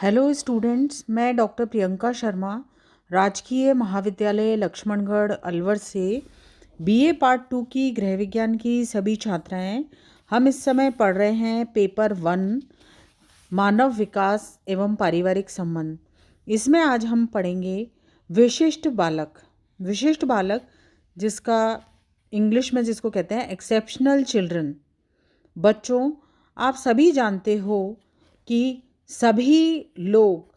Hello students, मैं doctor Priyanka Sharma राजकीय महाविद्यालय लक्ष्मणगढ़ अलवर से बीए पार्ट 2 की गृह विज्ञान की सभी छात्राएं। हम इस समय पढ़ रहे हैं पेपर 1 मानव विकास एवं पारिवारिक संबंध। इसमें आज हम पढ़ेंगे विशिष्ट बालक। विशिष्ट बालक जिसका इंग्लिश में जिसको कहते हैं एक्सेप्शनल चिल्ड्रन। बच्चों, आप सभी जानते हो कि सभी लोग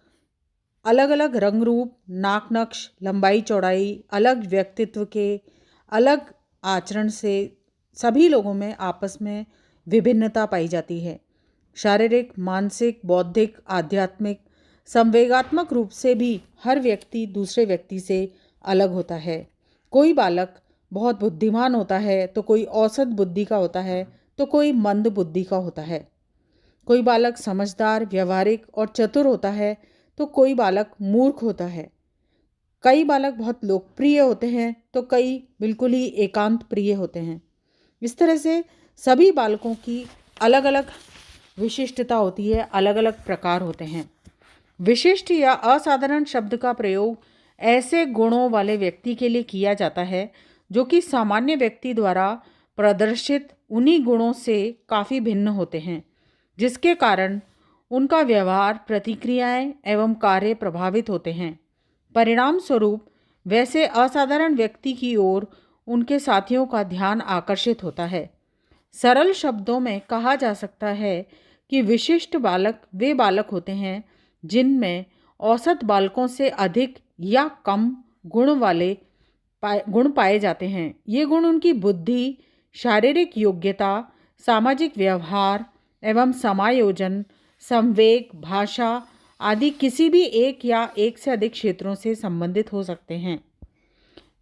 अलग अलग रंग रूप, नाक नक्श, लंबाई चौड़ाई, अलग व्यक्तित्व के, अलग आचरण से सभी लोगों में आपस में विभिन्नता पाई जाती है। शारीरिक, मानसिक, बौद्धिक, आध्यात्मिक, संवेगात्मक रूप से भी हर व्यक्ति दूसरे व्यक्ति से अलग होता है। कोई बालक बहुत बुद्धिमान होता है तो कोई औसत बुद्धि का होता है तो कोई मंद बुद्धि का होता है। कोई बालक समझदार, व्यवहारिक और चतुर होता है तो कोई बालक मूर्ख होता है। कई बालक बहुत लोकप्रिय होते हैं तो कई बिल्कुल ही एकांत प्रिय होते हैं। इस तरह से सभी बालकों की अलग अलग विशिष्टता होती है, अलग अलग प्रकार होते हैं। विशिष्ट या असाधारण शब्द का प्रयोग ऐसे गुणों वाले व्यक्ति के लिए किया जाता है जो कि सामान्य व्यक्ति द्वारा प्रदर्शित उन्हीं गुणों से काफ़ी भिन्न होते हैं, जिसके कारण उनका व्यवहार, प्रतिक्रियाएं एवं कार्य प्रभावित होते हैं। परिणाम स्वरूप वैसे असाधारण व्यक्ति की ओर उनके साथियों का ध्यान आकर्षित होता है। सरल शब्दों में कहा जा सकता है कि विशिष्ट बालक वे बालक होते हैं जिनमें औसत बालकों से अधिक या कम गुण पाए जाते हैं। ये गुण उनकी बुद्धि, शारीरिक योग्यता, सामाजिक व्यवहार एवं समायोजन, संवेग, भाषा आदि किसी भी एक या एक से अधिक क्षेत्रों से संबंधित हो सकते हैं।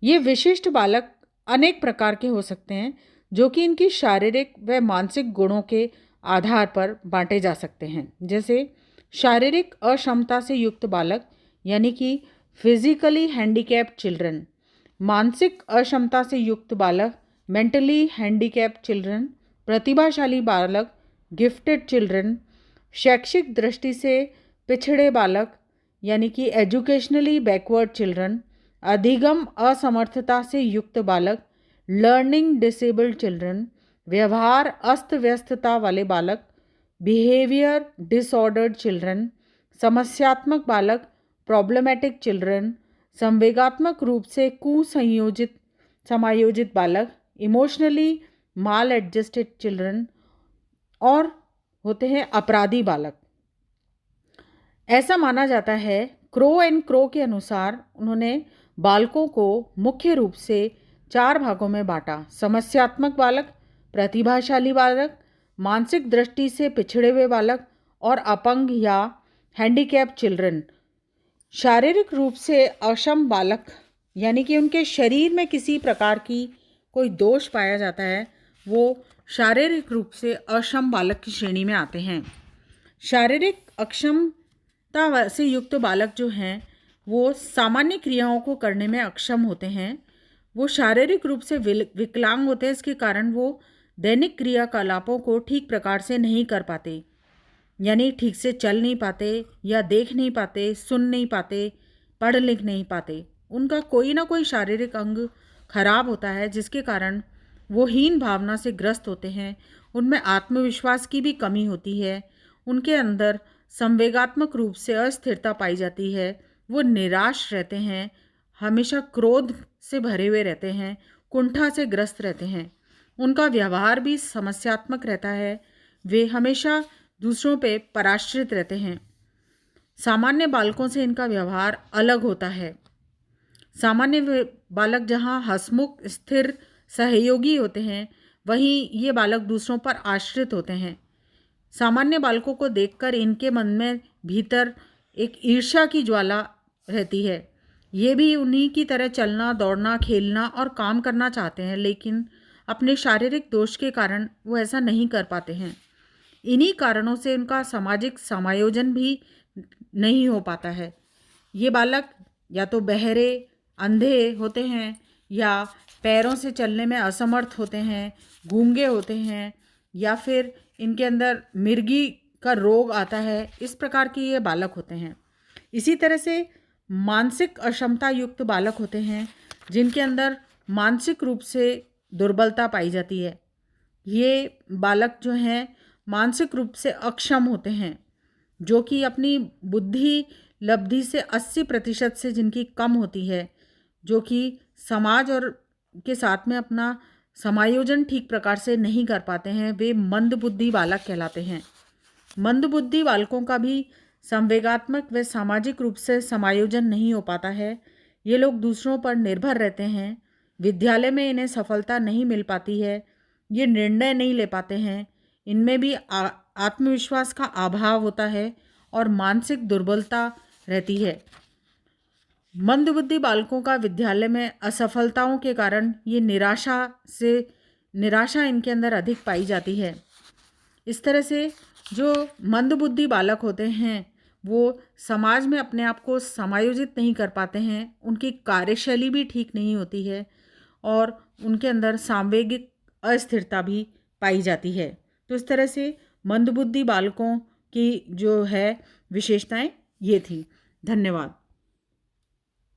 ये विशिष्ट बालक अनेक प्रकार के हो सकते हैं जो कि इनकी शारीरिक व मानसिक गुणों के आधार पर बांटे जा सकते हैं। जैसे शारीरिक अक्षमता से युक्त बालक यानी कि फिजिकली हैंडीकैप्ड चिल्ड्रन, मानसिक अक्षमता से युक्त बालक मेंटली हैंडीकैप्ड चिल्ड्रन, प्रतिभाशाली बालक गिफ्टेड चिल्ड्रन, शैक्षिक दृष्टि से पिछड़े बालक यानी कि एजुकेशनली बैकवर्ड चिल्ड्रन, अधिगम असमर्थता से युक्त बालक लर्निंग डिसेबल्ड चिल्ड्रन, व्यवहार अस्त व्यस्तता वाले बालक बिहेवियर डिसऑर्डर्ड चिल्ड्रन, समस्यात्मक बालक प्रॉब्लमेटिक चिल्ड्रन, संवेगात्मक रूप से कुसंयोजित समायोजित बालक इमोशनली माल एडजस्टेड चिल्ड्रन और होते हैं अपराधी बालक। ऐसा माना जाता है, क्रो एंड क्रो के अनुसार उन्होंने बालकों को मुख्य रूप से 4 भागों में बांटा: समस्यात्मक बालक, प्रतिभाशाली बालक, मानसिक दृष्टि से पिछड़े हुए बालक और अपंग या हैंडीकैप चिल्ड्रन। शारीरिक रूप से अक्षम बालक यानी कि उनके शरीर में किसी प्रकार की कोई दोष पाया जाता है, वो शारीरिक रूप से अक्षम बालक की श्रेणी में आते हैं। शारीरिक अक्षमता से युक्त बालक जो हैं वो सामान्य क्रियाओं को करने में अक्षम होते हैं। वो शारीरिक रूप से विकलांग होते हैं, इसके कारण वो दैनिक क्रियाकलापों को ठीक प्रकार से नहीं कर पाते, यानी ठीक से चल नहीं पाते या देख नहीं पाते, सुन नहीं पाते, पढ़ लिख नहीं पाते। उनका कोई ना कोई शारीरिक अंग खराब होता है जिसके कारण वो हीन भावना से ग्रस्त होते हैं। उनमें आत्मविश्वास की भी कमी होती है। उनके अंदर संवेगात्मक रूप से अस्थिरता पाई जाती है। वो निराश रहते हैं, हमेशा क्रोध से भरे हुए रहते हैं, कुंठा से ग्रस्त रहते हैं। उनका व्यवहार भी समस्यात्मक रहता है। वे हमेशा दूसरों पे पराश्रित रहते हैं। सामान्य बालकों से इनका व्यवहार अलग होता है। सामान्य बालक जहाँ हंसमुख, स्थिर, सहयोगी होते हैं, वहीं ये बालक दूसरों पर आश्रित होते हैं। सामान्य बालकों को देखकर इनके मन में भीतर एक ईर्ष्या की ज्वाला रहती है। ये भी उन्हीं की तरह चलना, दौड़ना, खेलना और काम करना चाहते हैं, लेकिन अपने शारीरिक दोष के कारण वो ऐसा नहीं कर पाते हैं। इन्हीं कारणों से उनका सामाजिक समायोजन भी नहीं हो पाता है। ये बालक या तो बहरे, अंधे होते हैं या पैरों से चलने में असमर्थ होते हैं, गूंगे होते हैं, या फिर इनके अंदर मिर्गी का रोग आता है, इस प्रकार के ये बालक होते हैं। इसी तरह से मानसिक अक्षमता युक्त बालक होते हैं जिनके अंदर मानसिक रूप से दुर्बलता पाई जाती है। ये बालक जो हैं मानसिक रूप से अक्षम होते हैं, जो कि अपनी बुद्धि लब्धि से 80% से जिनकी कम होती है, जो कि समाज और के साथ में अपना समायोजन ठीक प्रकार से नहीं कर पाते हैं, वे मंदबुद्धि बालक कहलाते हैं। मंदबुद्धि बालकों का भी संवेगात्मक व सामाजिक रूप से समायोजन नहीं हो पाता है। ये लोग दूसरों पर निर्भर रहते हैं। विद्यालय में इन्हें सफलता नहीं मिल पाती है। ये निर्णय नहीं ले पाते हैं। इनमें भी आत्मविश्वास का अभाव होता है और मानसिक दुर्बलता रहती है। मंदबुद्धि बालकों का विद्यालय में असफलताओं के कारण ये निराशा इनके अंदर अधिक पाई जाती है। इस तरह से जो मंदबुद्धि बालक होते हैं वो समाज में अपने आप को समायोजित नहीं कर पाते हैं, उनकी कार्यशैली भी ठीक नहीं होती है और उनके अंदर सांवेगिक अस्थिरता भी पाई जाती है। तो इस तरह से मंदबुद्धि बालकों की जो है विशेषताएं ये थी। धन्यवाद।